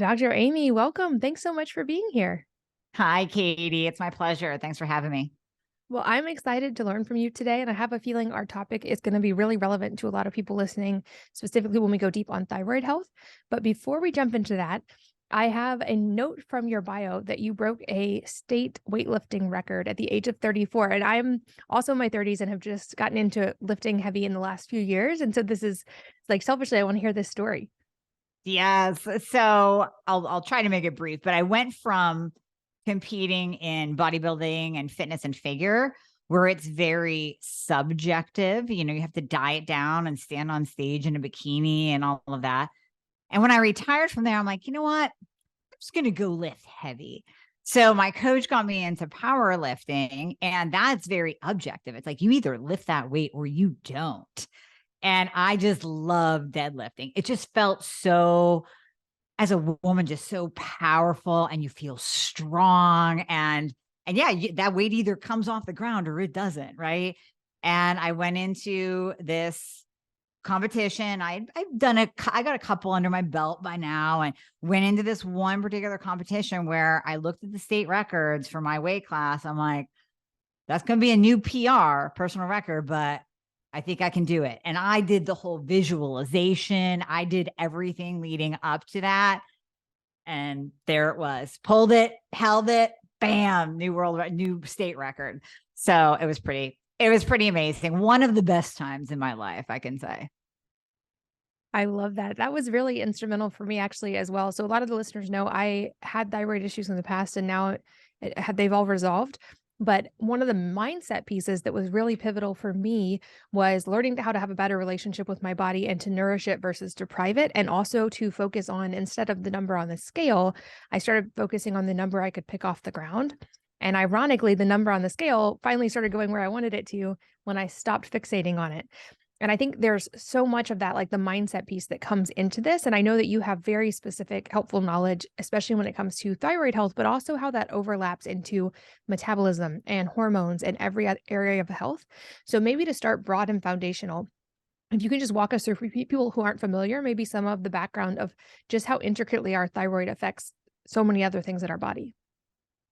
Dr. Amie, welcome. Thanks so much for being here. Hi, Katie. It's my pleasure. Thanks for having me. Well, I'm excited to learn from you today, and I have a feeling our topic is going to be really relevant to a lot of people listening, specifically when we go deep on thyroid health. But before we jump into that, I have a note from your bio that you broke a state weightlifting record at the age of 34. And I'm also in my 30s and have just gotten into lifting heavy in the last few years. And so this is like selfishly, I want to hear this story. Yes. So I'll try to make it brief, but I went from competing in bodybuilding and fitness and figure, where it's very subjective. You have to diet down and stand on stage in a bikini and all of that. And when I retired from there, I'm like, you know what? I'm just going to go lift heavy. So my coach got me into powerlifting, and that's very objective. It's like you either lift that weight or you don't. And I just love deadlifting. It just felt so, as a woman, just so powerful, and you feel strong. And yeah, that weight either comes off the ground or it doesn't, right? And I went into this competition. I've I got a couple under my belt by now, and went into this one particular competition where I looked at the state records for my weight class. I'm like, that's going to be a new PR, personal record, but I think I can do it. And I did the whole visualization. I did everything leading up to that. And there it was. Pulled it, held it, bam, new state record. So it was pretty amazing. One of the best times in my life, I can say. I love that. That was really instrumental for me actually as well. So a lot of the listeners know I had thyroid issues in the past and now they've all resolved. But one of the mindset pieces that was really pivotal for me was learning how to have a better relationship with my body and to nourish it versus deprive it. And also to focus on, instead of the number on the scale, I started focusing on the number I could pick off the ground. And ironically, the number on the scale finally started going where I wanted it to when I stopped fixating on it. And I think there's so much of that, like the mindset piece that comes into this. And I know that you have very specific, helpful knowledge, especially when it comes to thyroid health, but also how that overlaps into metabolism and hormones and every other area of health. So maybe to start broad and foundational, if you can just walk us through for people who aren't familiar, maybe some of the background of just how intricately our thyroid affects so many other things in our body.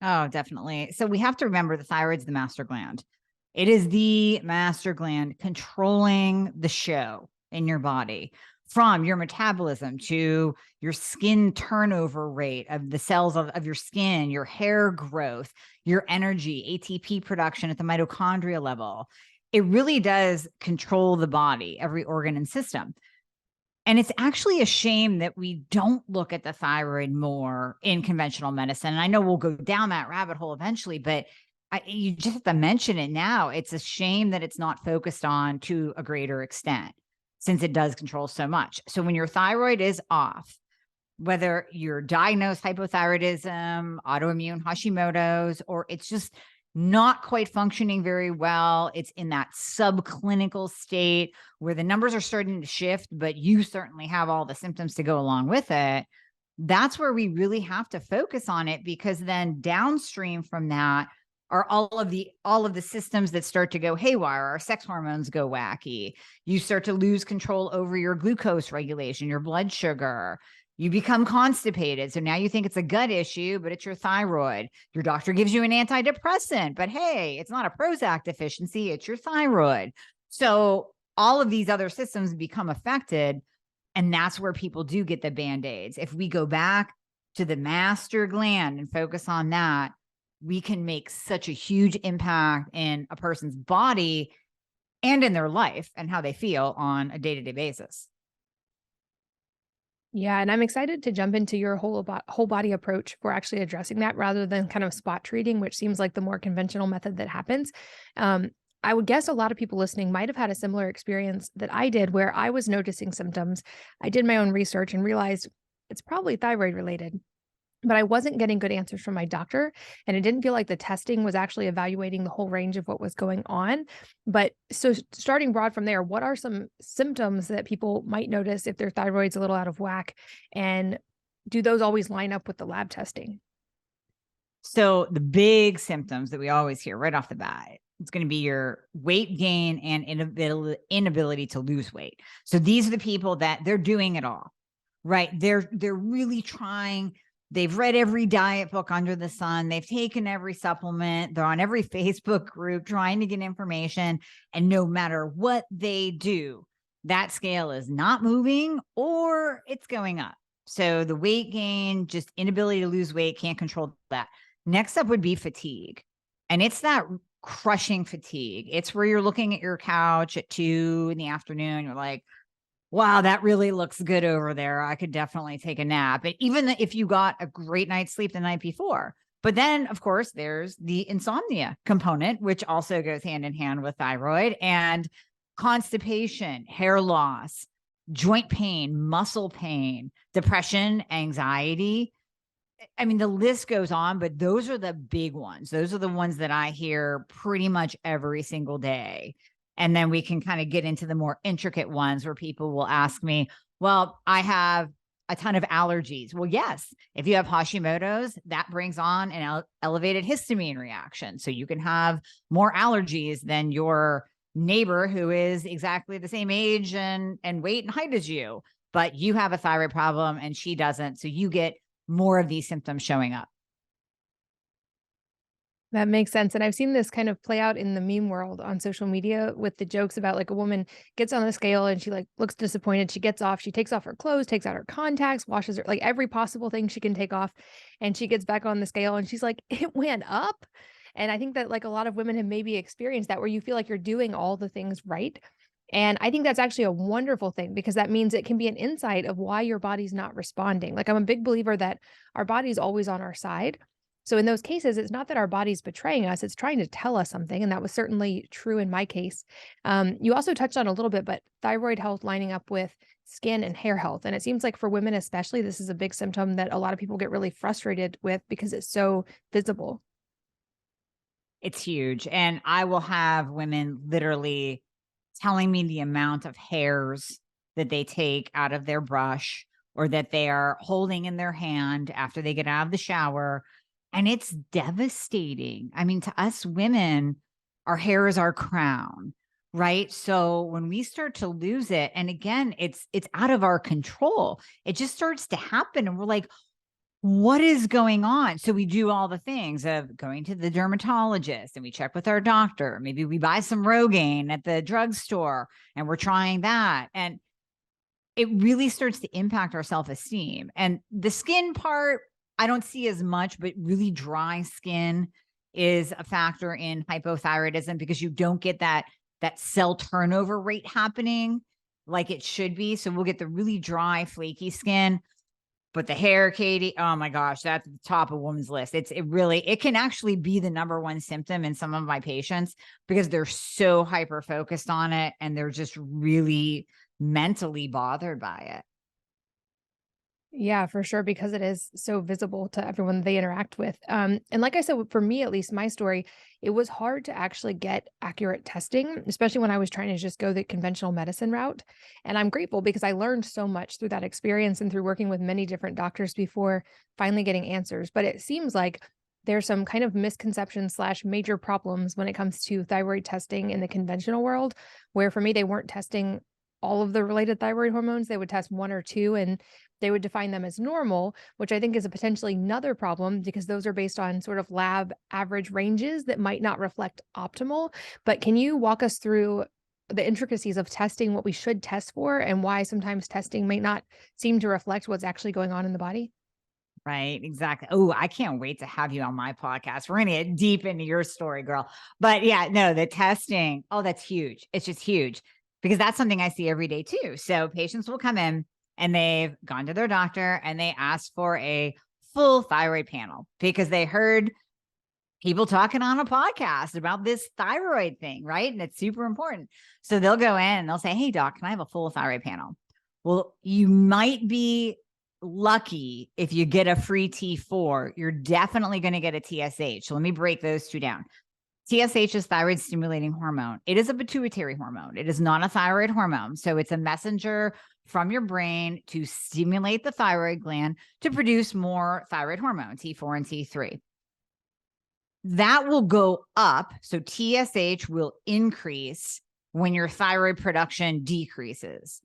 Oh, definitely. So we have to remember the thyroid's the master gland. It is the master gland controlling the show in your body, from your metabolism to your skin turnover rate of the cells of your skin, your hair growth, your energy, ATP production at the mitochondria level. It really does control the body, every organ and system. And it's actually a shame that we don't look at the thyroid more in conventional medicine. And I know we'll go down that rabbit hole eventually, but you just have to mention it now. It's a shame that it's not focused on to a greater extent, since it does control so much. So when your thyroid is off, whether you're diagnosed hypothyroidism, autoimmune Hashimotos, or it's just not quite functioning very well, it's in that subclinical state where the numbers are starting to shift, but you certainly have all the symptoms to go along with it. That's where we really have to focus on it, because then downstream from that are all of the systems that start to go haywire. Our sex hormones go wacky. You start to lose control over your glucose regulation, your blood sugar. You become constipated. So now you think it's a gut issue, but it's your thyroid. Your doctor gives you an antidepressant, but hey, it's not a Prozac deficiency, it's your thyroid. So all of these other systems become affected. And that's where people do get the Band-Aids. If we go back to the master gland and focus on that, we can make such a huge impact in a person's body and in their life and how they feel on a day-to-day basis. Yeah, and I'm excited to jump into your whole body approach for actually addressing that rather than kind of spot treating, which seems like the more conventional method that happens. I would guess a lot of people listening might have had a similar experience that I did, where I was noticing symptoms. I did my own research and realized it's probably thyroid related. But I wasn't getting good answers from my doctor, and it didn't feel like the testing was actually evaluating the whole range of what was going on. But so starting broad from there, what are some symptoms that people might notice if their thyroid's a little out of whack? And do those always line up with the lab testing? So the big symptoms that we always hear right off the bat, it's going to be your weight gain and inability to lose weight. So these are the people that they're doing it all. right? They're really trying. They've read every diet book under the sun. They've taken every supplement. They're on every Facebook group trying to get information. And no matter what they do, that scale is not moving or it's going up. So the weight gain, just inability to lose weight, can't control that. Next up would be fatigue. And it's that crushing fatigue. It's where you're looking at your couch at 2 p.m. You're like, wow, that really looks good over there. I could definitely take a nap. And even if you got a great night's sleep the night before. But then, of course, there's the insomnia component, which also goes hand in hand with thyroid, and constipation, hair loss, joint pain, muscle pain, depression, anxiety. I mean, the list goes on, but those are the big ones. Those are the ones that I hear pretty much every single day. And then we can kind of get into the more intricate ones where people will ask me, well, I have a ton of allergies. Well, yes, if you have Hashimotos, that brings on an elevated histamine reaction. So you can have more allergies than your neighbor who is exactly the same age and weight and height as you, but you have a thyroid problem and she doesn't. So you get more of these symptoms showing up. That makes sense, and I've seen this kind of play out in the meme world on social media with the jokes about, like, a woman gets on the scale and she, like, looks disappointed, she gets off, she takes off her clothes, takes out her contacts, washes her like, every possible thing she can take off, and she gets back on the scale and she's like, "It went up?" And I think that, like, a lot of women have maybe experienced that where you feel like you're doing all the things right, and I think that's actually a wonderful thing because that means it can be an insight of why your body's not responding. Like, I'm a big believer that our body's always on our side, so in those cases, it's not that our body's betraying us, it's trying to tell us something, and that was certainly true in my case. You also touched on a little bit, but thyroid health lining up with skin and hair health, and it seems like for women especially, this is a big symptom that a lot of people get really frustrated with because it's so visible. It's huge. And I will have women literally telling me the amount of hairs that they take out of their brush or that they are holding in their hand after they get out of the shower. And it's devastating. I mean, to us women, our hair is our crown, right? So when we start to lose it, and again, it's out of our control, it just starts to happen. And we're like, what is going on? So we do all the things of going to the dermatologist and we check with our doctor. Maybe we buy some Rogaine at the drugstore and we're trying that. And it really starts to impact our self-esteem. And the skin part, I don't see as much, but really dry skin is a factor in hypothyroidism because you don't get that cell turnover rate happening like it should be. So we'll get the really dry, flaky skin. But the hair, Katie, oh my gosh, that's at the top of a woman's list. It can actually be the number one symptom in some of my patients because they're so hyper focused on it and they're just really mentally bothered by it. Yeah, for sure, because it is so visible to everyone they interact with. And like I said, for me, at least my story, it was hard to actually get accurate testing, especially when I was trying to just go the conventional medicine route. And I'm grateful because I learned so much through that experience and through working with many different doctors before finally getting answers. But it seems like there's some kind of misconception slash major problems when it comes to thyroid testing in the conventional world, where for me, they weren't testing all of the related thyroid hormones. They would test one or two and they would define them as normal, which I think is a potentially another problem because those are based on sort of lab average ranges that might not reflect optimal. But can you walk us through the intricacies of testing, what we should test for, and why sometimes testing may not seem to reflect what's actually going on in the body? Right. Exactly. Oh, I can't wait to have you on my podcast. We're going to get deep into your story, girl. But yeah, no, the testing. Oh, that's huge. It's just huge because that's something I see every day too. So patients will come in and they've gone to their doctor and they ask for a full thyroid panel because they heard people talking on a podcast about this thyroid thing, right? And it's super important. So they'll go in and they'll say, "Hey, doc, can I have a full thyroid panel?" Well, you might be lucky if you get a free T4. You're definitely going to get a TSH. So let me break those two down. TSH is thyroid stimulating hormone. It is a pituitary hormone. It is not a thyroid hormone. So it's a messenger from your brain to stimulate the thyroid gland to produce more thyroid hormone, T4 and T3. That will go up. So TSH will increase when your thyroid production decreases.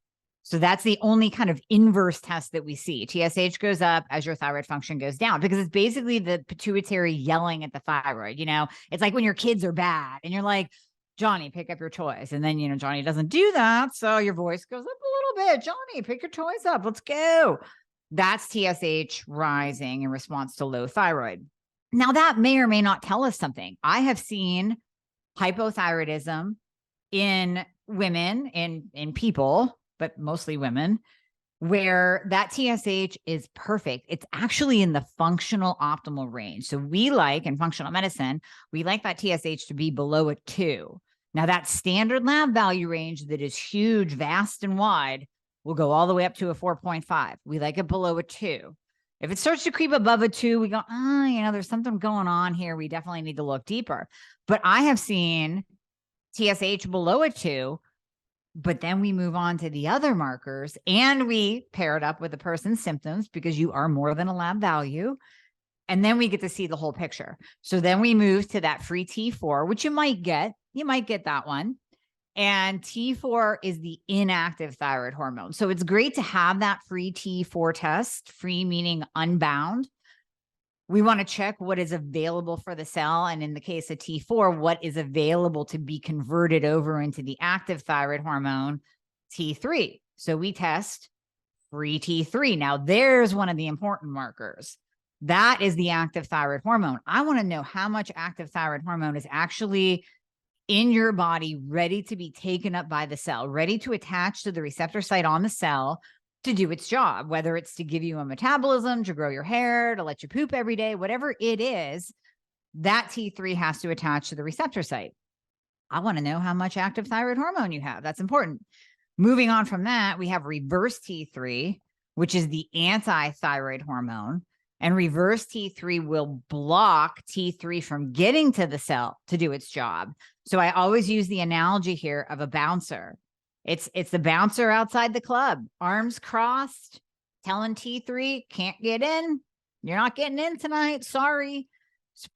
So that's the only kind of inverse test that we see. TSH goes up as your thyroid function goes down, because it's basically the pituitary yelling at the thyroid. It's like when your kids are bad and you're like, Johnny, pick up your toys. And then, Johnny doesn't do that. So your voice goes up a little bit. Johnny, pick your toys up. Let's go. That's TSH rising in response to low thyroid. Now, that may or may not tell us something. I have seen hypothyroidism in women, in people, but mostly women, where that TSH is perfect. It's actually in the functional optimal range. So we like, in functional medicine, we like that TSH to be below a 2. Now, that standard lab value range that is huge, vast, and wide will go all the way up to a 4.5. We like it below a 2. If it starts to creep above a 2, we go, there's something going on here. We definitely need to look deeper. But I have seen TSH below a 2, but then we move on to the other markers and we pair it up with the person's symptoms, because you are more than a lab value. And then we get to see the whole picture. So then we move to that free T4, which you might get that one. And T4 is the inactive thyroid hormone. So it's great to have that free T4 test, free meaning unbound. We want to check what is available for the cell. And in the case of T4, what is available to be converted over into the active thyroid hormone, T3. So we test free T3. Now, there's one of the important markers. That is the active thyroid hormone. I want to know how much active thyroid hormone is actually in your body, ready to be taken up by the cell, ready to attach to the receptor site on the cell to do its job, whether it's to give you a metabolism, to grow your hair, to let you poop every day, whatever it is, that T3 has to attach to the receptor site. I want to know how much active thyroid hormone you have. That's important. Moving on from that, we have reverse T3, which is the anti-thyroid hormone. And reverse T3 will block T3 from getting to the cell to do its job. So I always use the analogy here of a bouncer. It's the bouncer outside the club, arms crossed, telling T3, can't get in. You're not getting in tonight. Sorry.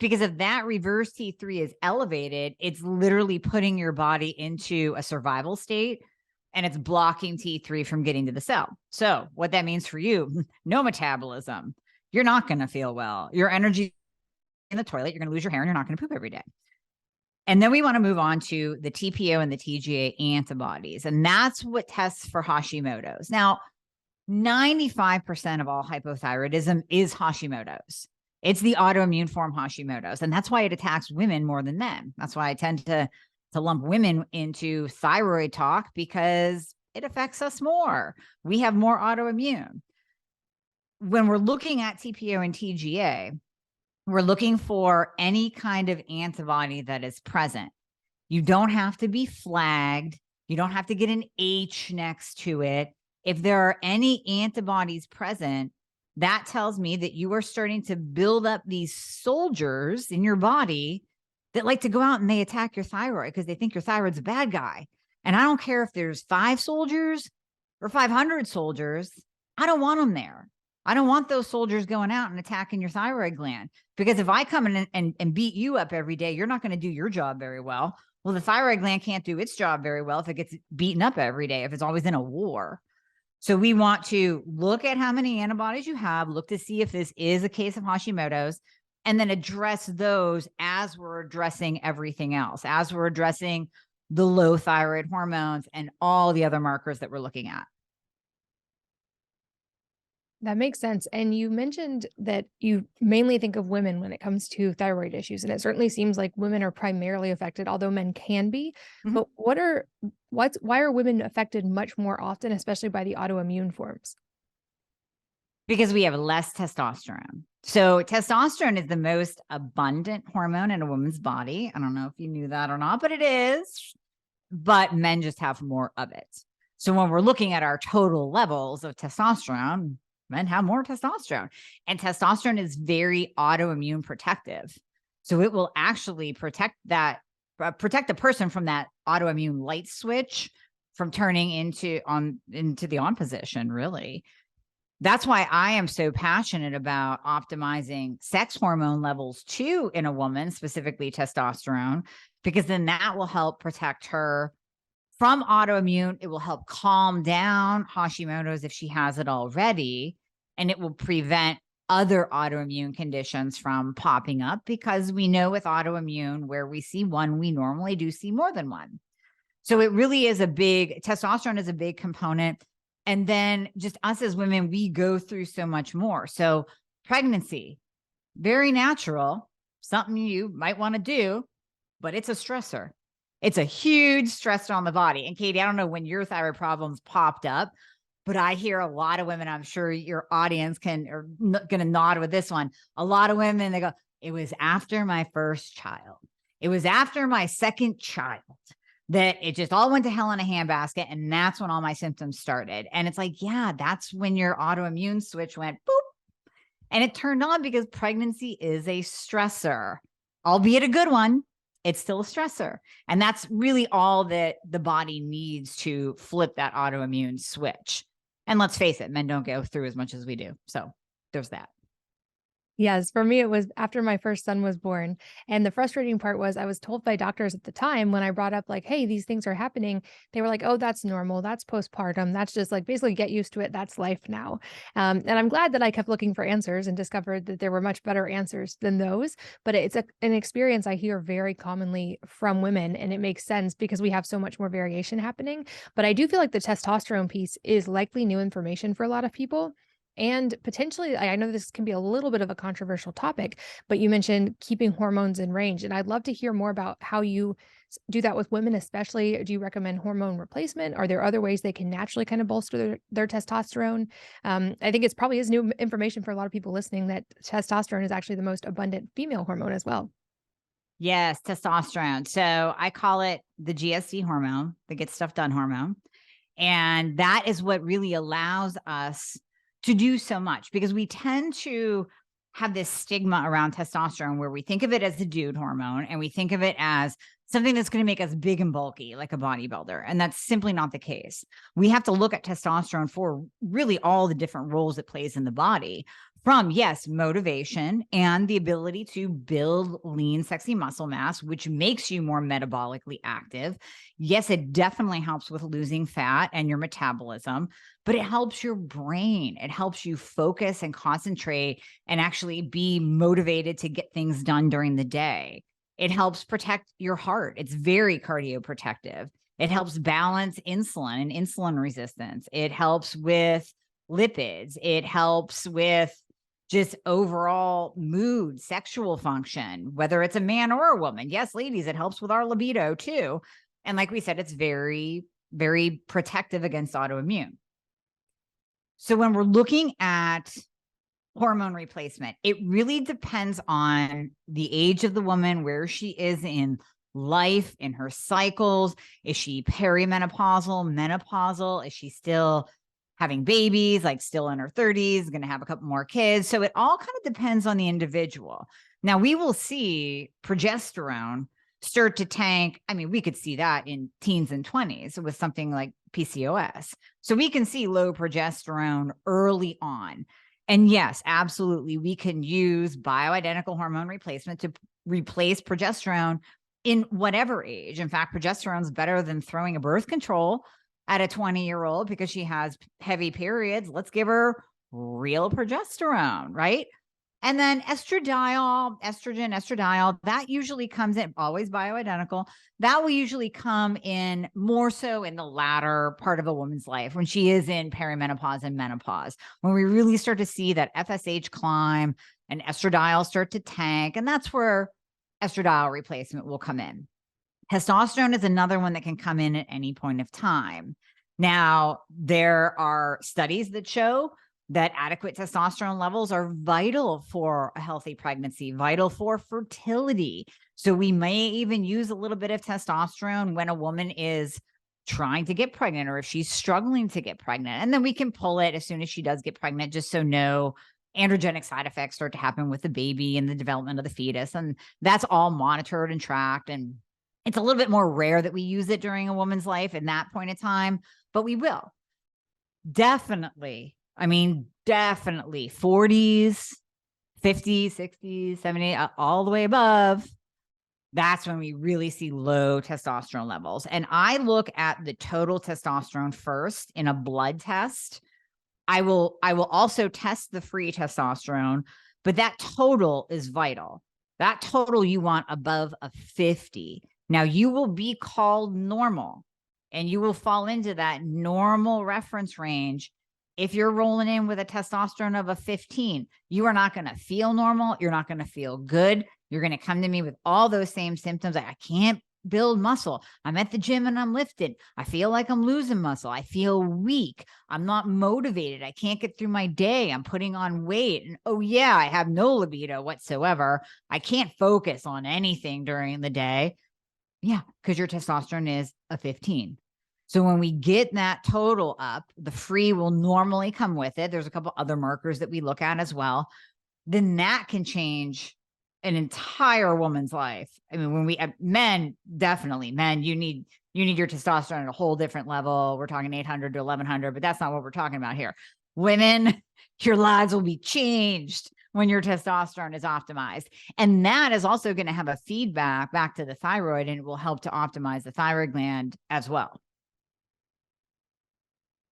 Because if that reverse T3 is elevated, it's literally putting your body into a survival state, and it's blocking T3 from getting to the cell. So what that means for you, no metabolism. You're not going to feel well. Your energy in the toilet, you're going to lose your hair, and you're not going to poop every day. And then we want to move on to the TPO and the TGA antibodies. And that's what tests for Hashimoto's. Now, 95% of all hypothyroidism is Hashimoto's. It's the autoimmune form Hashimoto's. And that's why it attacks women more than men. That's why I tend to lump women into thyroid talk, because it affects us more. We have more autoimmune. When we're looking at TPO and TGA, we're looking for any kind of antibody that is present. You don't have to be flagged. You don't have to get an H next to it. If there are any antibodies present, that tells me that you are starting to build up these soldiers in your body that like to go out and they attack your thyroid because they think your thyroid's a bad guy. And I don't care if there's 5 soldiers or 500 soldiers. I don't want them there. I don't want those soldiers going out and attacking your thyroid gland, because if I come in and beat you up every day, you're not going to do your job very well. Well, the thyroid gland can't do its job very well if it gets beaten up every day, if it's always in a war. So we want to look at how many antibodies you have, look to see if this is a case of Hashimoto's, and then address those as we're addressing everything else, as we're addressing the low thyroid hormones and all the other markers that we're looking at. That makes sense. And you mentioned that you mainly think of women when it comes to thyroid issues. And it certainly seems like women are primarily affected, although men can be. Mhm. But why are women affected much more often, especially by the autoimmune forms? Because we have less testosterone. So testosterone is the most abundant hormone in a woman's body. I don't know if you knew that or not, but it is. But men just have more of it. So when we're looking at our total levels of testosterone, men have more testosterone. And testosterone is very autoimmune protective. So it will actually protect the person from that autoimmune light switch from turning into the on position, really. That's why I am so passionate about optimizing sex hormone levels too in a woman, specifically testosterone, because then that will help protect her From autoimmune, it will help calm down Hashimoto's if she has it already, and it will prevent other autoimmune conditions from popping up, because we know with autoimmune, where we see one, we normally do see more than one. So it really is testosterone is a big component. And then just us as women, we go through so much more. So pregnancy, very natural, something you might want to do, but it's a stressor. It's a huge stressor on the body. And Katie, I don't know when your thyroid problems popped up, but I hear a lot of women, I'm sure your audience are going to nod with this one. A lot of women, they go, it was after my first child. It was after my second child that it just all went to hell in a handbasket. And that's when all my symptoms started. And it's like, yeah, that's when your autoimmune switch went boop. And it turned on, because pregnancy is a stressor, albeit a good one. It's still a stressor. And that's really all that the body needs to flip that autoimmune switch. And let's face it, men don't go through as much as we do. So there's that. Yes, for me, it was after my first son was born. And the frustrating part was I was told by doctors at the time when I brought up, like, hey, these things are happening. They were like, oh, that's normal. That's postpartum. That's just like basically get used to it. That's life now. And I'm glad that I kept looking for answers and discovered that there were much better answers than those. But it's an experience I hear very commonly from women. And it makes sense because we have so much more variation happening. But I do feel like the testosterone piece is likely new information for a lot of people. And potentially, I know this can be a little bit of a controversial topic, but you mentioned keeping hormones in range. And I'd love to hear more about how you do that with women, especially. Do you recommend hormone replacement? Are there other ways they can naturally kind of bolster their testosterone? I think it's probably is new information for a lot of people listening that testosterone is actually the most abundant female hormone as well. Yes, testosterone. So I call it the GSD hormone, the get stuff done hormone. And that is what really allows us to do so much, because we tend to have this stigma around testosterone where we think of it as the dude hormone, and we think of it as something that's going to make us big and bulky like a bodybuilder. And that's simply not the case. We have to look at testosterone for really all the different roles it plays in the body, from, yes, motivation and the ability to build lean, sexy muscle mass, which makes you more metabolically active. Yes, it definitely helps with losing fat and your metabolism, but it helps your brain. It helps you focus and concentrate and actually be motivated to get things done during the day. It helps protect your heart. It's very cardioprotective. It helps balance insulin and insulin resistance. It helps with lipids. It helps with just overall mood, sexual function, whether it's a man or a woman. Yes, ladies, it helps with our libido too. And like we said, it's very, very protective against autoimmune. So when we're looking at hormone replacement, it really depends on the age of the woman, where she is in life, in her cycles. Is she perimenopausal, menopausal? Is she still having babies, like still in her 30s, going to have a couple more kids? So it all kind of depends on the individual. Now, we will see progesterone start to tank. I mean, we could see that in teens and 20s with something like PCOS. So we can see low progesterone early on. And yes, absolutely, we can use bioidentical hormone replacement to replace progesterone in whatever age. In fact, progesterone is better than throwing a birth control at a 20-year-old because she has heavy periods. Let's give her real progesterone, right? And then estrogen, that usually comes in, always bioidentical. That will usually come in more so in the latter part of a woman's life, when she is in perimenopause and menopause, when we really start to see that FSH climb and estradiol start to tank. And that's where estradiol replacement will come in. Testosterone is another one that can come in at any point of time. Now, there are studies that show that adequate testosterone levels are vital for a healthy pregnancy, vital for fertility. So we may even use a little bit of testosterone when a woman is trying to get pregnant, or if she's struggling to get pregnant. And then we can pull it as soon as she does get pregnant, just so no androgenic side effects start to happen with the baby and the development of the fetus. And that's all monitored and tracked. And it's a little bit more rare that we use it during a woman's life in that point in time, but we will. Definitely 40s, 50s, 60s, 70s, all the way above. That's when we really see low testosterone levels. And I look at the total testosterone first in a blood test. I will also test the free testosterone, but that total is vital. That total you want above a 50. Now you will be called normal and you will fall into that normal reference range. If you're rolling in with a testosterone of a 15, you are not going to feel normal. You're not going to feel good. You're going to come to me with all those same symptoms. I can't build muscle. I'm at the gym and I'm lifted. I feel like I'm losing muscle. I feel weak. I'm not motivated. I can't get through my day. I'm putting on weight. And oh, yeah, I have no libido whatsoever. I can't focus on anything during the day. Yeah, because your testosterone is a 15. So when we get that total up, the free will normally come with it. There's a couple other markers that we look at as well. Then that can change an entire woman's life. I mean, when we men, definitely men, you need your testosterone at a whole different level. We're talking 800 to 1100, but that's not what we're talking about here. Women, your lives will be changed when your testosterone is optimized. And that is also going to have a feedback back to the thyroid, and it will help to optimize the thyroid gland as well.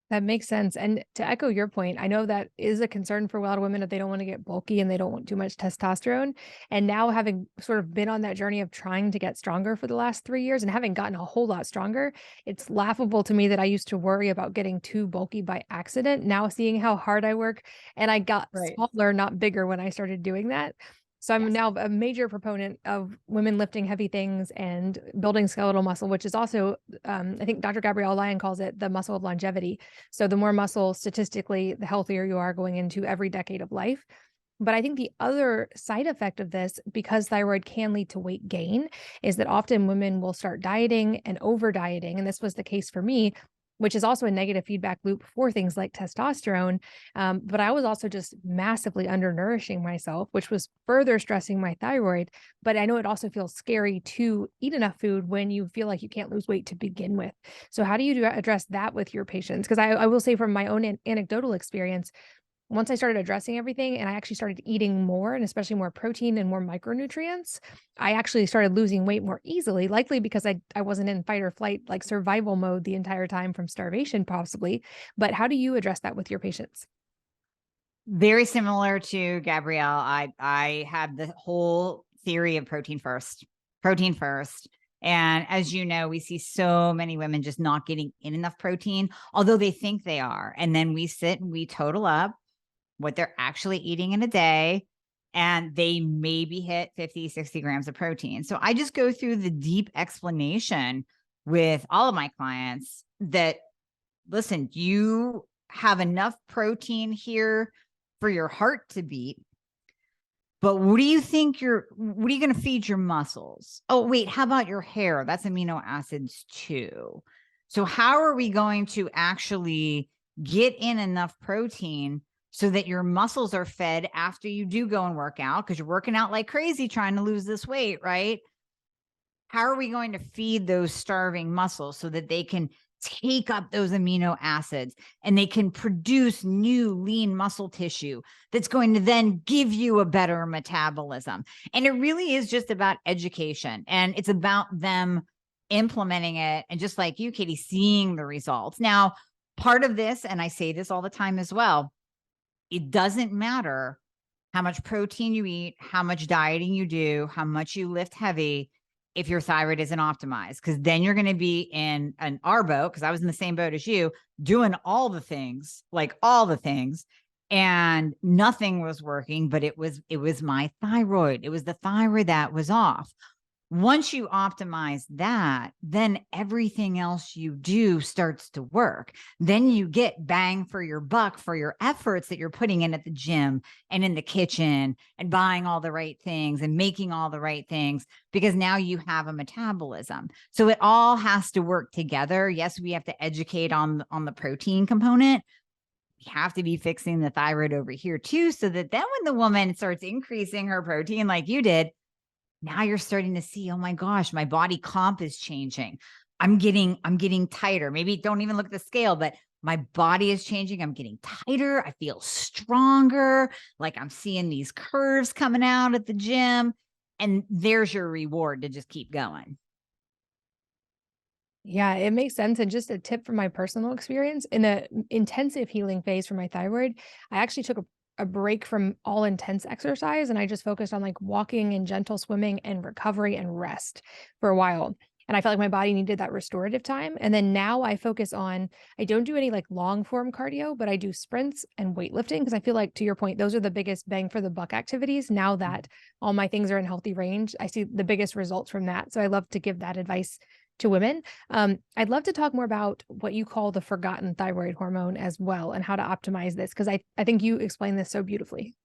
That makes sense. And to echo your point, I know that is a concern for a lot of women that they don't want to get bulky and they don't want too much testosterone. And now having sort of been on that journey of trying to get stronger for the last 3 years and having gotten a whole lot stronger, it's laughable to me that I used to worry about getting too bulky by accident. Now seeing how hard I work, and I got Right. smaller, not bigger when I started doing that. So I'm Yes. now a major proponent of women lifting heavy things and building skeletal muscle, which is also, I think Dr. Gabrielle Lyon calls it the muscle of longevity. So the more muscle, statistically, the healthier you are going into every decade of life. But I think the other side effect of this, because thyroid can lead to weight gain, is that often women will start dieting and over dieting. And this was the case for me, which is also a negative feedback loop for things like testosterone. But I was also just massively undernourishing myself, which was further stressing my thyroid. But I know it also feels scary to eat enough food when you feel like you can't lose weight to begin with. So how do you address that with your patients? Because I will say from my own anecdotal experience, once I started addressing everything and I actually started eating more and especially more protein and more micronutrients, I actually started losing weight more easily, likely because I wasn't in fight or flight, like survival mode the entire time from starvation, possibly. But how do you address that with your patients? Very similar to Gabrielle. I had the whole theory of protein first. Protein first. And as you know, we see so many women just not getting in enough protein, although they think they are. And then we sit and we total up what they're actually eating in a day, and they maybe hit 50, 60 grams of protein. So I just go through the deep explanation with all of my clients that, listen, you have enough protein here for your heart to beat. But what do you think what are you going to feed your muscles? Oh, wait, how about your hair? That's amino acids too. So how are we going to actually get in enough protein so that your muscles are fed after you do go and work out? Because you're working out like crazy trying to lose this weight, right? How are we going to feed those starving muscles so that they can take up those amino acids and they can produce new lean muscle tissue that's going to then give you a better metabolism? And it really is just about education, and it's about them implementing it. And just like you, Katie, seeing the results. Now, part of this, and I say this all the time as well, it doesn't matter how much protein you eat, how much dieting you do, how much you lift heavy, if your thyroid isn't optimized, because then you're going to be in an R boat, because I was in the same boat as you, doing all the things, like all the things, and nothing was working, but it was my thyroid. It was the thyroid that was off. Once you optimize that, then everything else you do starts to work. Then you get bang for your buck for your efforts that you're putting in at the gym and in the kitchen and buying all the right things and making all the right things, because now you have a metabolism. So it all has to work together. Yes, we have to educate on the protein component. We have to be fixing the thyroid over here too, so that then when the woman starts increasing her protein like you did, now you're starting to see, oh my gosh, my body comp is changing. I'm getting tighter. Maybe don't even look at the scale, but my body is changing. I'm getting tighter. I feel stronger. Like I'm seeing these curves coming out at the gym. And there's your reward to just keep going. Yeah, it makes sense. And just a tip from my personal experience in a intensive healing phase for my thyroid, I actually took a break from all intense exercise and I just focused on like walking and gentle swimming and recovery and rest for a while. And I felt like my body needed that restorative time. And then now I focus on, I don't do any like long form cardio, but I do sprints and weightlifting because I feel like, to your point, those are the biggest bang for the buck activities. Now that all my things are in healthy range, I see the biggest results from that. So I love to give that advice to women. I'd love to talk more about what you call the forgotten thyroid hormone as well and how to optimize this because I think you explained this so beautifully.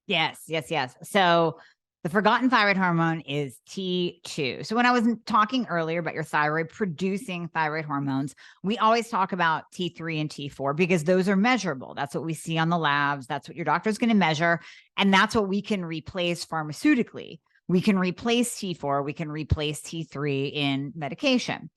Yes, yes, yes. So the forgotten thyroid hormone is T2. So when I was talking earlier about your thyroid producing thyroid hormones, we always talk about T3 and T4 because those are measurable. That's what we see on the labs. That's what your doctor's going to measure. And that's what we can replace pharmaceutically. We can replace T4. We can replace T3 in medication.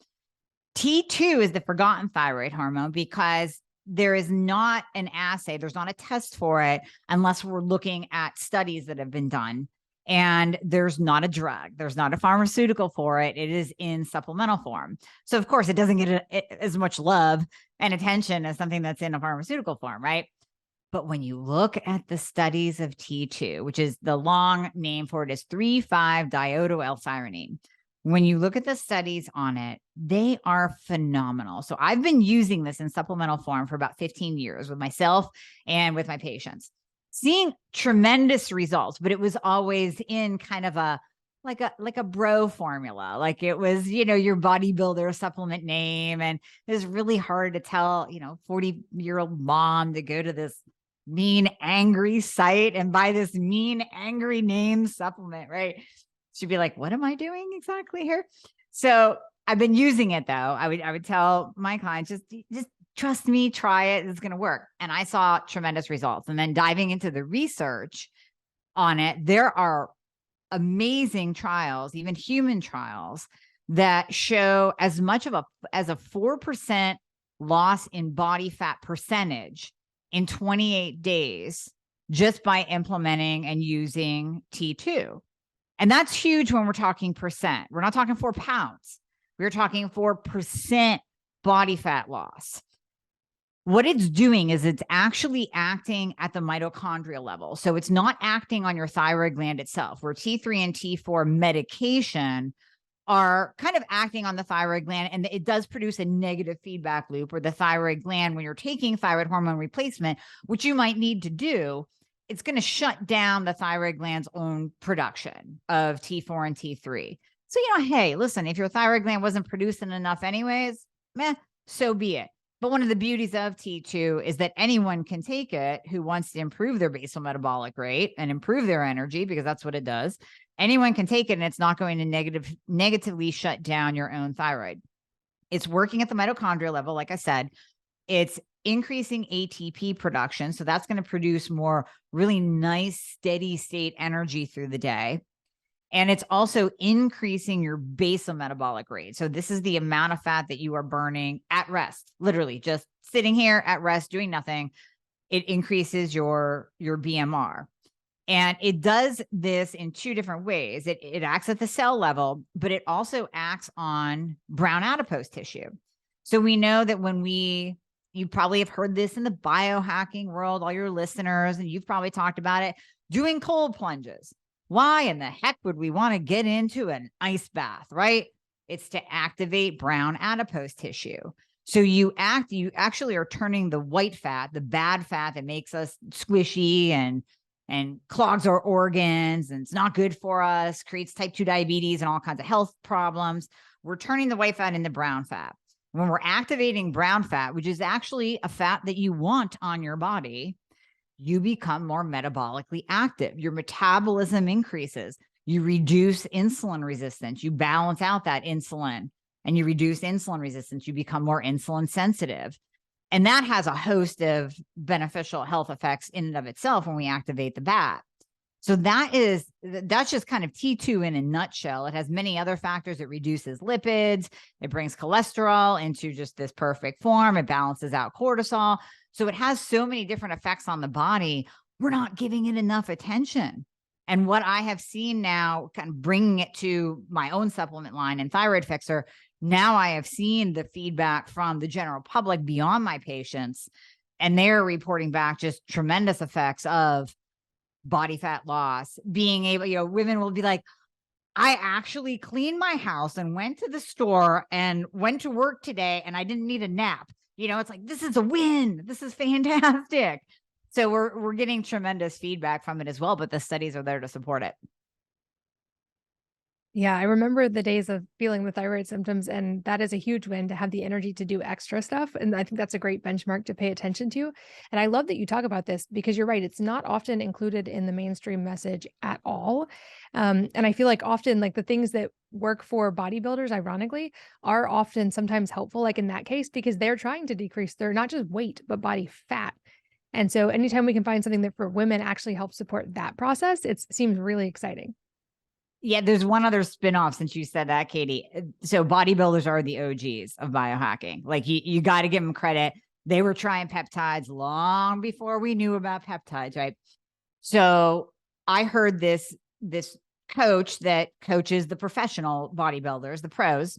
T2 is the forgotten thyroid hormone because there is not an assay, there's not a test for it unless we're looking at studies that have been done. And there's not a drug, there's not a pharmaceutical for it. It is in supplemental form. So, of course, it doesn't get as much love and attention as something that's in a pharmaceutical form, right? But when you look at the studies of T2, which is the long name for it is 3,5-diodo-L-threonine, when you look at the studies on it, they are phenomenal. So I've been using this in supplemental form for about 15 years with myself and with my patients, seeing tremendous results, but it was always in kind of a like a bro formula. Like it was, your bodybuilder supplement name. And it was really hard to tell, 40-year-old mom to go to this mean, angry site and buy this mean, angry name supplement, right? She'd be like, what am I doing exactly here? So I've been using it though. I would tell my clients, just trust me, try it. It's going to work. And I saw tremendous results. And then diving into the research on it, there are amazing trials, even human trials that show as much as a 4% loss in body fat percentage in 28 days just by implementing and using T2. And that's huge when we're talking percent. We're not talking 4 pounds. We're talking 4% body fat loss. What it's doing is it's actually acting at the mitochondrial level. So it's not acting on your thyroid gland itself, where T3 and T4 medication are kind of acting on the thyroid gland. And it does produce a negative feedback loop where the thyroid gland, when you're taking thyroid hormone replacement, which you might need to do, it's going to shut down the thyroid gland's own production of T4 and T3. So, hey, listen, if your thyroid gland wasn't producing enough anyways, so be it. But one of the beauties of T2 is that anyone can take it who wants to improve their basal metabolic rate and improve their energy, because that's what it does. Anyone can take it and it's not going to negatively shut down your own thyroid. It's working at the mitochondrial level. Like I said, it's increasing ATP production. So that's going to produce more really nice, steady state energy through the day. And it's also increasing your basal metabolic rate. So this is the amount of fat that you are burning at rest, literally just sitting here at rest, doing nothing. It increases your BMR. And it does this in 2 different ways. It acts at the cell level, but it also acts on brown adipose tissue. So we know that you probably have heard this in the biohacking world, all your listeners, and you've probably talked about it, doing cold plunges. Why in the heck would we want to get into an ice bath, right? It's to activate brown adipose tissue. So you actually are turning the white fat, the bad fat that makes us squishy and clogs our organs and it's not good for us, creates type 2 diabetes and all kinds of health problems. We're turning the white fat into brown fat. When we're activating brown fat, which is actually a fat that you want on your body, you become more metabolically active. Your metabolism increases. You reduce insulin resistance. You balance out that insulin and you reduce insulin resistance. You become more insulin sensitive. And that has a host of beneficial health effects in and of itself when we activate the BAT. So that's just kind of T2 in a nutshell. It has many other factors. It reduces lipids. It brings cholesterol into just this perfect form. It balances out cortisol. So it has so many different effects on the body. We're not giving it enough attention. And what I have seen now, kind of bringing it to my own supplement line and Thyroid Fixer, now I have seen the feedback from the general public beyond my patients, and they're reporting back just tremendous effects of body fat loss, being able, women will be like, I actually cleaned my house and went to the store and went to work today and I didn't need a nap. It's like, this is a win. This is fantastic. So we're getting tremendous feedback from it as well, but the studies are there to support it. Yeah, I remember the days of feeling the thyroid symptoms, and that is a huge win to have the energy to do extra stuff. And I think that's a great benchmark to pay attention to. And I love that you talk about this because you're right. It's not often included in the mainstream message at all. And I feel like often, like the things that work for bodybuilders, ironically, are often sometimes helpful, like in that case, because they're trying to decrease their not just weight, but body fat. And so anytime we can find something that for women actually helps support that process, it seems really exciting. Yeah, there's one other spinoff since you said that, Katie. So bodybuilders are the OGs of biohacking. Like you got to give them credit. They were trying peptides long before we knew about peptides, right? So I heard this coach that coaches the professional bodybuilders, the pros,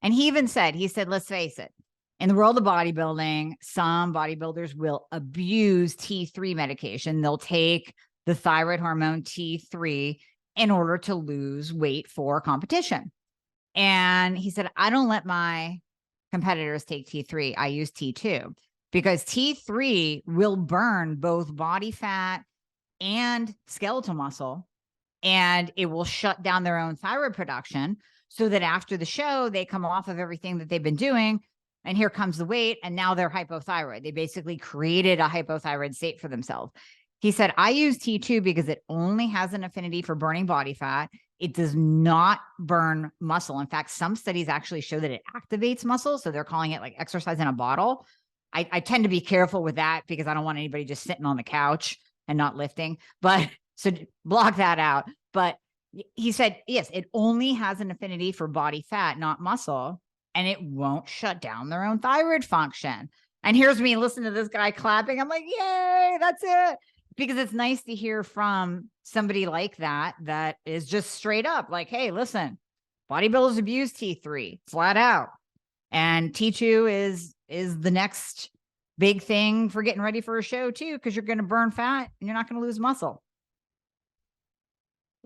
and he said, let's face it, in the world of bodybuilding, some bodybuilders will abuse T3 medication. They'll take the thyroid hormone T3 in order to lose weight for competition. And he said, I don't let my competitors take T3. I use T2 because T3 will burn both body fat and skeletal muscle, and it will shut down their own thyroid production so that after the show, they come off of everything that they've been doing. And here comes the weight. And now they're hypothyroid. They basically created a hypothyroid state for themselves. He said, I use T2 because it only has an affinity for burning body fat. It does not burn muscle. In fact, some studies actually show that it activates muscle. So they're calling it like exercise in a bottle. I tend to be careful with that because I don't want anybody just sitting on the couch and not lifting. But so block that out. But he said, yes, it only has an affinity for body fat, not muscle, and it won't shut down their own thyroid function. And here's me listening to this guy clapping. I'm like, yay, that's it. Because it's nice to hear from somebody like that is just straight up like, hey, listen, bodybuilders abuse T3 flat out. And T2 is the next big thing for getting ready for a show too, because you're going to burn fat and you're not going to lose muscle.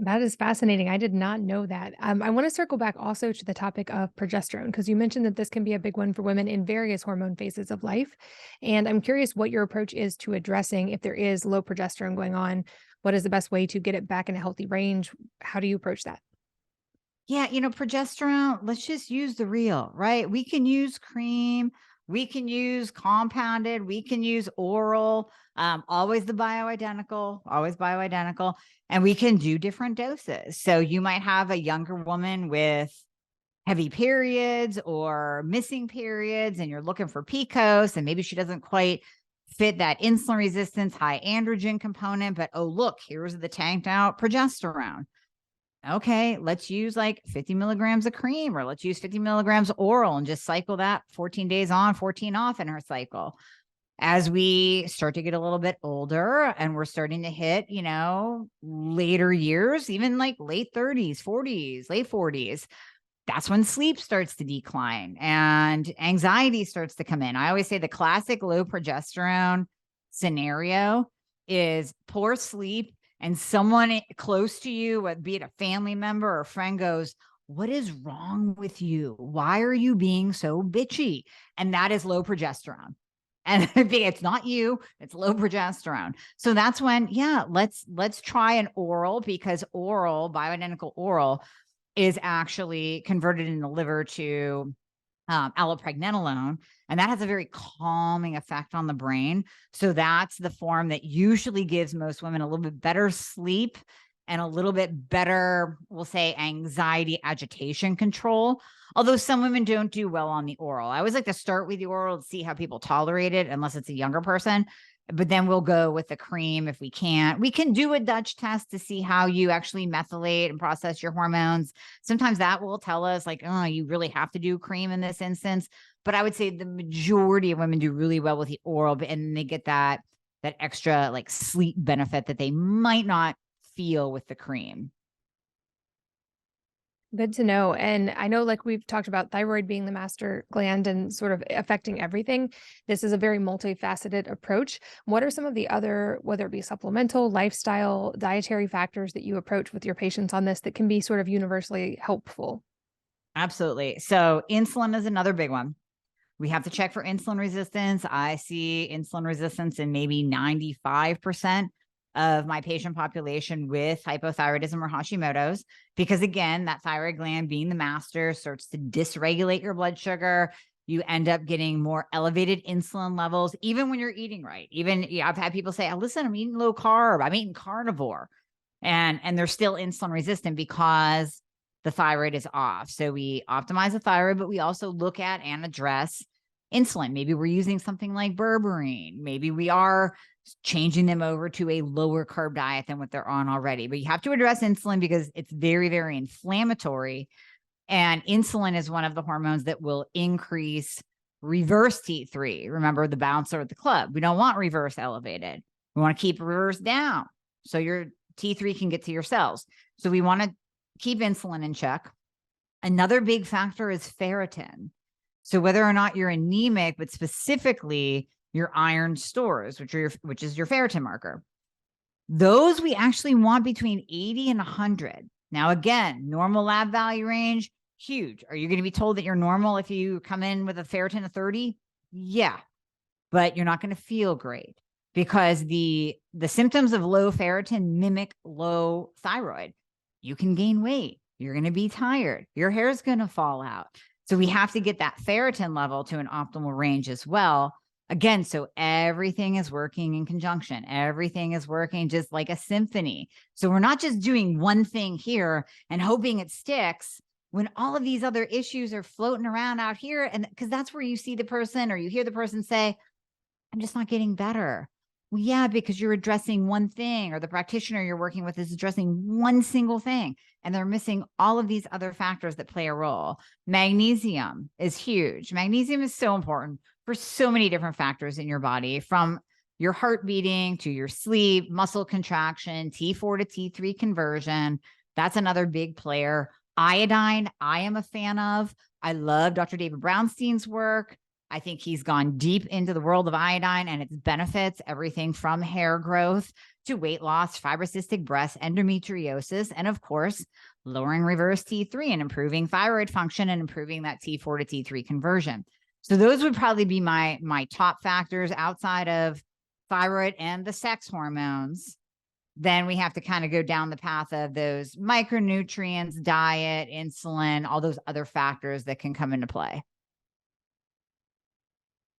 That is fascinating. I did not know that. I want to circle back also to the topic of progesterone, because you mentioned that this can be a big one for women in various hormone phases of life. And I'm curious what your approach is to addressing if there is low progesterone going on. What is the best way to get it back in a healthy range? How do you approach that? Yeah, progesterone, let's just use the real, right? We can use cream, we can use compounded, we can use oral, always bioidentical, and we can do different doses. So you might have a younger woman with heavy periods or missing periods, and you're looking for PCOS, and maybe she doesn't quite fit that insulin resistance, high androgen component, but oh, look, here's the tanked out progesterone. Okay, let's use like 50 milligrams of cream, or let's use 50 milligrams oral and just cycle that 14 days on, 14 off in her cycle. As we start to get a little bit older and we're starting to hit, later years, even like late 30s, 40s, late 40s, that's when sleep starts to decline and anxiety starts to come in. I always say the classic low progesterone scenario is poor sleep, and someone close to you, be it a family member or a friend, goes, what is wrong with you? Why are you being so bitchy? And that is low progesterone. And I think it's not you, it's low progesterone. So that's when, yeah, let's try an oral, because bioidentical oral is actually converted in the liver to allopregnanolone, and that has a very calming effect on the brain. So that's the form that usually gives most women a little bit better sleep and a little bit better, we'll say, anxiety, agitation control. Although some women don't do well on the oral. I always like to start with the oral to see how people tolerate it, unless it's a younger person. But then we'll go with the cream if we can't. We can do a Dutch test to see how you actually methylate and process your hormones. Sometimes that will tell us like, oh, you really have to do cream in this instance. But I would say the majority of women do really well with the oral, and they get that extra like sleep benefit that they might not feel with the cream. Good to know. And I know, like we've talked about thyroid being the master gland and sort of affecting everything. This is a very multifaceted approach. What are some of the other, whether it be supplemental, lifestyle, dietary factors that you approach with your patients on this that can be sort of universally helpful? Absolutely. So insulin is another big one. We have to check for insulin resistance. I see insulin resistance in maybe 95% of my patient population with hypothyroidism or Hashimotos, because again, that thyroid gland being the master starts to dysregulate your blood sugar. You end up getting more elevated insulin levels, even when you're eating right. Even I've had people say, oh, listen, I'm eating low carb, I'm eating carnivore, and they're still insulin resistant because the thyroid is off. So we optimize the thyroid, but we also look at and address insulin. Maybe we're using something like berberine. Maybe we are changing them over to a lower carb diet than what they're on already. But you have to address insulin because it's very, very inflammatory. And insulin is one of the hormones that will increase reverse T3. Remember the bouncer at the club. We don't want reverse elevated. We want to keep reverse down so your T3 can get to your cells. So we want to keep insulin in check. Another big factor is ferritin. So whether or not you're anemic, but specifically your iron stores, which is your ferritin marker, those we actually want between 80 and 100. Now, again, normal lab value range, huge. Are you going to be told that you're normal if you come in with a ferritin of 30? Yeah, but you're not going to feel great because the symptoms of low ferritin mimic low thyroid. You can gain weight. You're going to be tired. Your hair is going to fall out. So we have to get that ferritin level to an optimal range as well. Again, so everything is working in conjunction. Everything is working just like a symphony. So we're not just doing one thing here and hoping it sticks when all of these other issues are floating around out here. And because that's where you see the person or you hear the person say, I'm just not getting better. Well, yeah, because you're addressing one thing, or the practitioner you're working with is addressing one single thing, and they're missing all of these other factors that play a role. Magnesium is huge. Magnesium is so important for so many different factors in your body, from your heart beating to your sleep, muscle contraction, T4 to T3 conversion. That's another big player. Iodine, I am a fan of. I love Dr. David Brownstein's work. I think he's gone deep into the world of iodine and its benefits, everything from hair growth to weight loss, fibrocystic breast, endometriosis, and of course, lowering reverse T3 and improving thyroid function and improving that T4 to T3 conversion. So those would probably be my top factors outside of thyroid and the sex hormones. Then we have to kind of go down the path of those micronutrients, diet, insulin, all those other factors that can come into play.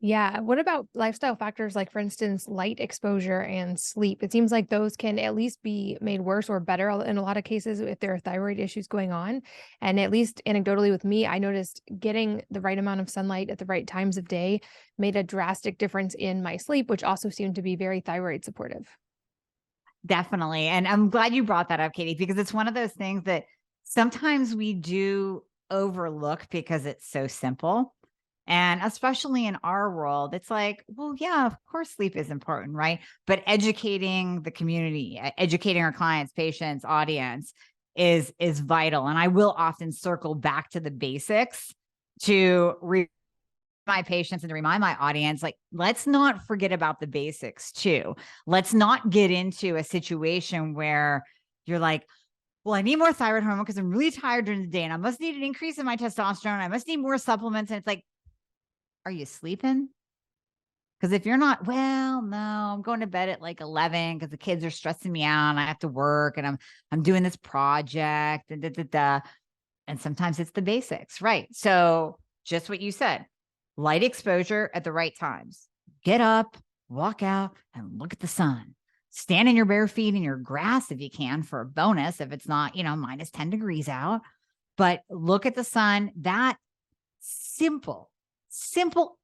Yeah. What about lifestyle factors like, for instance, light exposure and sleep? It seems like those can at least be made worse or better in a lot of cases if there are thyroid issues going on. And at least anecdotally with me, I noticed getting the right amount of sunlight at the right times of day made a drastic difference in my sleep, which also seemed to be very thyroid supportive. Definitely. And I'm glad you brought that up, Katie, because it's one of those things that sometimes we do overlook because it's so simple. And especially in our world, it's like, well, yeah, of course, sleep is important, right? But educating the community, educating our clients, patients, audience is vital. And I will often circle back to the basics to my patients and to remind my audience, like, let's not forget about the basics too. Let's not get into a situation where you're like, well, I need more thyroid hormone because I'm really tired during the day and I must need an increase in my testosterone. I must need more supplements. And it's like, are you sleeping? Because if you're not, well, no, I'm going to bed at like 11 because the kids are stressing me out and I have to work and I'm doing this project and And sometimes it's the basics, right? So just what you said, light exposure at the right times. Get up, walk out, and look at the sun. Stand in your bare feet in your grass if you can for a bonus, if it's not, minus 10 degrees out. But look at the sun. That simple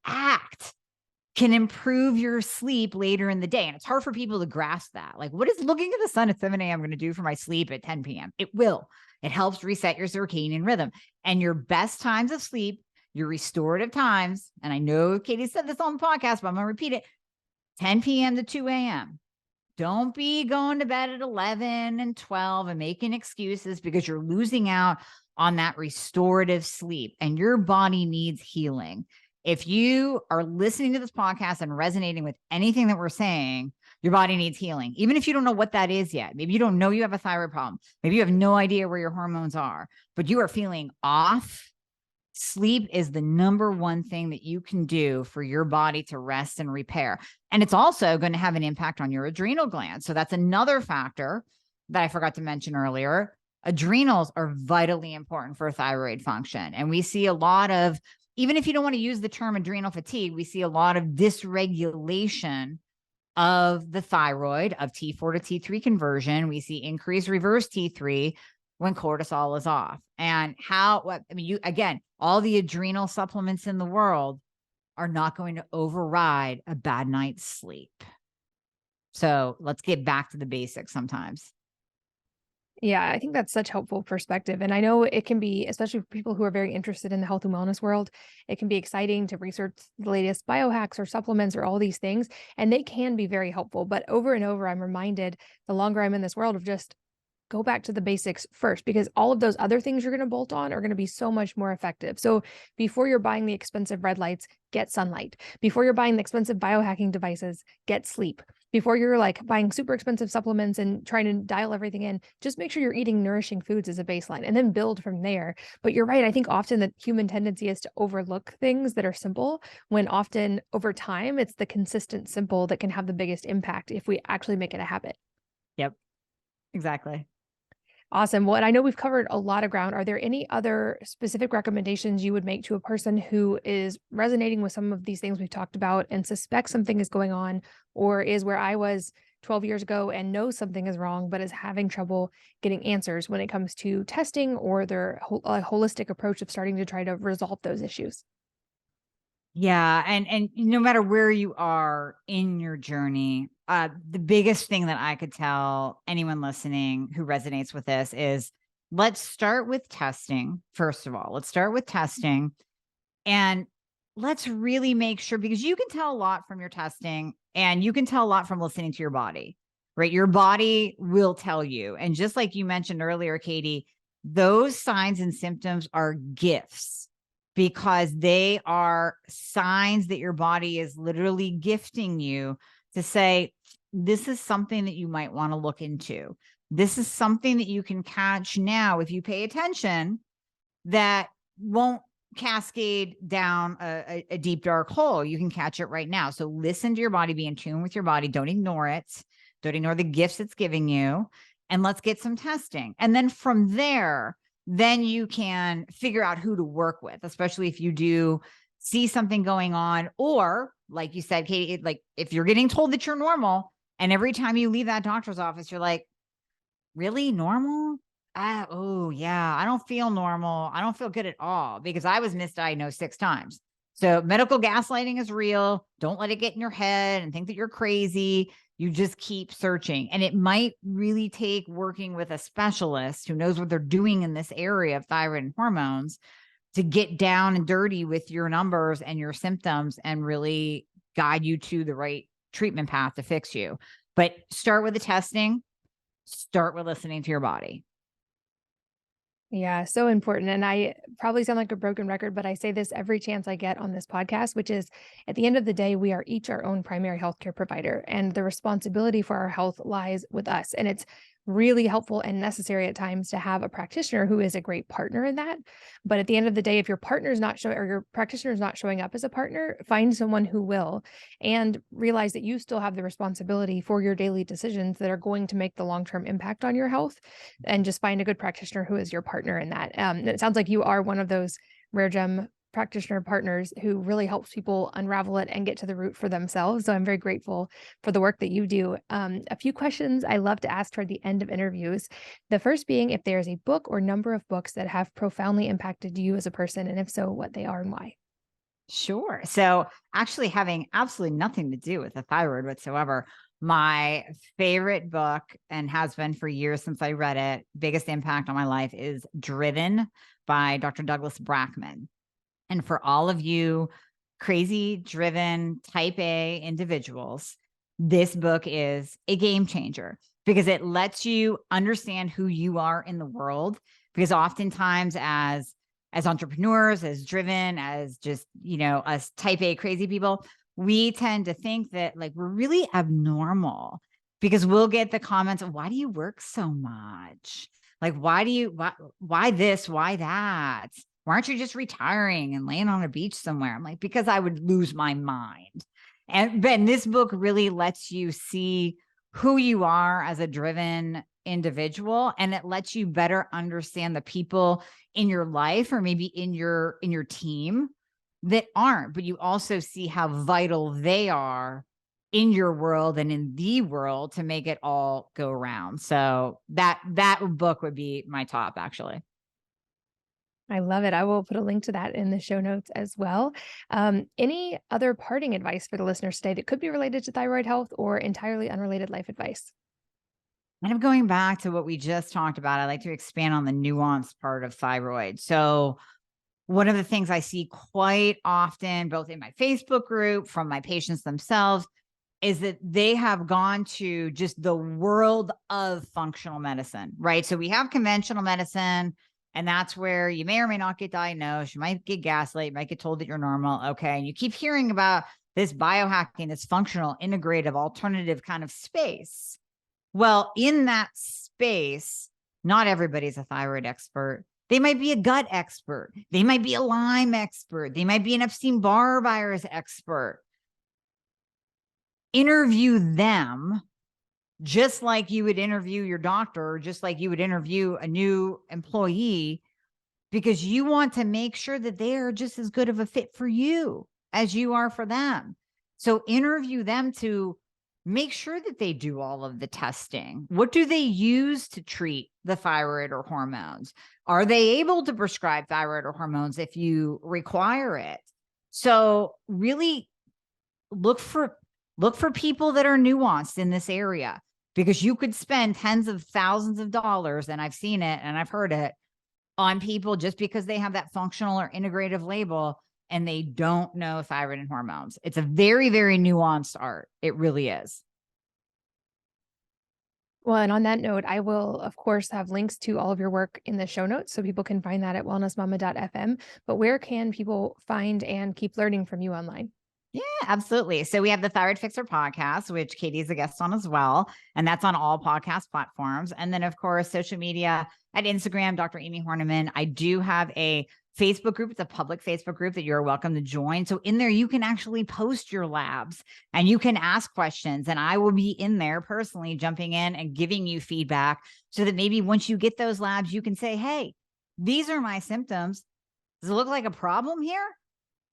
act can improve your sleep later in the day. And it's hard for people to grasp that. Like, what is looking at the sun at 7 a.m. going to do for my sleep at 10 p.m.? It will. It helps reset your circadian rhythm. And your best times of sleep, your restorative times, and I know Katie said this on the podcast, but I'm going to repeat it, 10 p.m. to 2 a.m. Don't be going to bed at 11 and 12 and making excuses, because you're losing out on that restorative sleep, and your body needs healing. If you are listening to this podcast and resonating with anything that we're saying, your body needs healing. Even if you don't know what that is yet, maybe you don't know you have a thyroid problem. Maybe you have no idea where your hormones are, but you are feeling off. Sleep is the number one thing that you can do for your body to rest and repair. And it's also going to have an impact on your adrenal glands. So that's another factor that I forgot to mention earlier. Adrenals are vitally important for thyroid function. And we see a lot of, even if you don't want to use the term adrenal fatigue, we see a lot of dysregulation of the thyroid, of T4 to T3 conversion. We see increased reverse T3 when cortisol is off. And again, all the adrenal supplements in the world are not going to override a bad night's sleep. So let's get back to the basics sometimes. Yeah, I think that's such helpful perspective. And I know it can be, especially for people who are very interested in the health and wellness world, it can be exciting to research the latest biohacks or supplements or all these things. And they can be very helpful. But over and over, I'm reminded the longer I'm in this world of just go back to the basics first, because all of those other things you're going to bolt on are going to be so much more effective. So before you're buying the expensive red lights, get sunlight. Before you're buying the expensive biohacking devices, get sleep. Before you're like buying super expensive supplements and trying to dial everything in, just make sure you're eating nourishing foods as a baseline and then build from there. But you're right. I think often the human tendency is to overlook things that are simple, when often over time, it's the consistent simple that can have the biggest impact if we actually make it a habit. Yep, exactly. Awesome. Well, and I know we've covered a lot of ground. Are there any other specific recommendations you would make to a person who is resonating with some of these things we've talked about and suspects something is going on, or is where I was 12 years ago and knows something is wrong, but is having trouble getting answers when it comes to testing or their holistic approach of starting to try to resolve those issues? Yeah, and no matter where you are in your journey, the biggest thing that I could tell anyone listening who resonates with this is, let's start with testing. First of all, let's start with testing, and let's really make sure, because you can tell a lot from your testing, and you can tell a lot from listening to your body, right? Your body will tell you. And just like you mentioned earlier, Katie, those signs and symptoms are gifts, because they are signs that your body is literally gifting you to say, this is something that you might want to look into. This is something that you can catch now if you pay attention, that won't cascade down a deep, dark hole. You can catch it right now. So listen to your body, be in tune with your body. Don't ignore it. Don't ignore the gifts it's giving you. And let's get some testing. And then from there, then you can figure out who to work with, especially if you do see something going on. Or like you said, Katie, like if you're getting told that you're normal, and every time you leave that doctor's office, you're like, really normal? Oh yeah, I don't feel normal. I don't feel good at all, because I was misdiagnosed 6 times. So medical gaslighting is real. Don't let it get in your head and think that you're crazy. You just keep searching. And it might really take working with a specialist who knows what they're doing in this area of thyroid and hormones to get down and dirty with your numbers and your symptoms and really guide you to the right treatment path to fix you. But start with the testing, start with listening to your body. Yeah, so important. And I probably sound like a broken record, but I say this every chance I get on this podcast, which is at the end of the day, we are each our own primary healthcare provider, and the responsibility for our health lies with us. And it's really helpful and necessary at times to have a practitioner who is a great partner in that. But at the end of the day, if your partner is not showing, or your practitioner is not showing up as a partner, find someone who will, and realize that you still have the responsibility for your daily decisions that are going to make the long-term impact on your health, and just find a good practitioner who is your partner in that. And it sounds like you are one of those rare gem practitioner partners who really helps people unravel it and get to the root for themselves. So I'm very grateful for the work that you do. A few questions I love to ask toward the end of interviews. The first being if there's a book or number of books that have profoundly impacted you as a person, and if so, what they are and why. Sure. So actually having absolutely nothing to do with the thyroid whatsoever, my favorite book, and has been for years since I read it, biggest impact on my life, is Driven by Dr. Douglas Brackman. And for all of you crazy driven type A individuals, this book is a game changer because it lets you understand who you are in the world. Because oftentimes as entrepreneurs, as driven, as just, us type A crazy people, we tend to think that like we're really abnormal because we'll get the comments of, why do you work so much? Like, why this, why that? Why aren't you just retiring and laying on a beach somewhere? I'm like, because I would lose my mind. And Ben, this book really lets you see who you are as a driven individual, and it lets you better understand the people in your life or maybe in your team that aren't, but you also see how vital they are in your world and in the world to make it all go round. So that book would be my top, actually. I love it. I will put a link to that in the show notes as well. Any other parting advice for the listeners today that could be related to thyroid health or entirely unrelated life advice? Kind of going back to what we just talked about, I like to expand on the nuanced part of thyroid. So one of the things I see quite often, both in my Facebook group from my patients themselves, is that they have gone to just the world of functional medicine, right? So we have conventional medicine, and that's where you may or may not get diagnosed. You might get gaslit, you might get told that you're normal. Okay. And you keep hearing about this biohacking, this functional, integrative, alternative kind of space. Well, in that space, not everybody's a thyroid expert. They might be a gut expert. They might be a Lyme expert. They might be an Epstein-Barr virus expert. Interview them just like you would interview your doctor, just like you would interview a new employee, because you want to make sure that they are just as good of a fit for you as you are for them. So interview them to make sure that they do all of the testing. What do they use to treat the thyroid or hormones? Are they able to prescribe thyroid or hormones if you require it? So really look for people that are nuanced in this area, because you could spend tens of thousands of dollars, and I've seen it and I've heard it, on people just because they have that functional or integrative label and they don't know thyroid and hormones. It's a very, very nuanced art. It really is. Well, and on that note, I will, of course, have links to all of your work in the show notes so people can find that at wellnessmama.fm. But where can people find and keep learning from you online? Yeah, absolutely. So we have the Thyroid Fixer podcast, which Katie's a guest on as well. And that's on all podcast platforms. And then, of course, social media at Instagram, Dr. Amie Hornaman. I do have a Facebook group. It's a public Facebook group that you're welcome to join. So in there, you can actually post your labs and you can ask questions. And I will be in there personally jumping in and giving you feedback so that maybe once you get those labs, you can say, hey, these are my symptoms. Does it look like a problem here?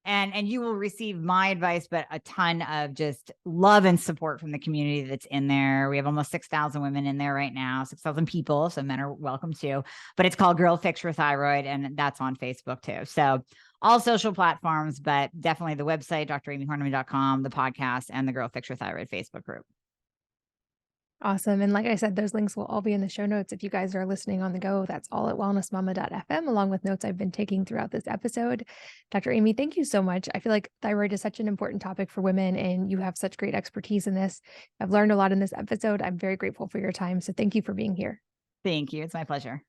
And you will receive my advice, but a ton of just love and support from the community that's in there. We have almost 6,000 women in there right now, 6,000 people. So men are welcome too, but it's called Girl Fix Your Thyroid. And that's on Facebook too. So all social platforms, but definitely the website, dramihornaman.com, the podcast, and the Girl Fix Your Thyroid Facebook group. Awesome. And like I said, those links will all be in the show notes. If you guys are listening on the go, that's all at wellnessmama.fm, along with notes I've been taking throughout this episode. Dr. Amie, thank you so much. I feel like thyroid is such an important topic for women, and you have such great expertise in this. I've learned a lot in this episode. I'm very grateful for your time. So thank you for being here. Thank you. It's my pleasure.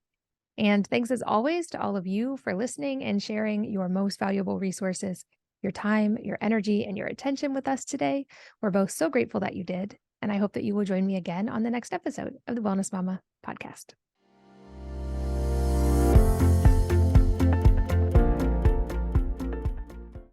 And thanks as always to all of you for listening and sharing your most valuable resources, your time, your energy, and your attention with us today. We're both so grateful that you did. And I hope that you will join me again on the next episode of the Wellness Mama podcast.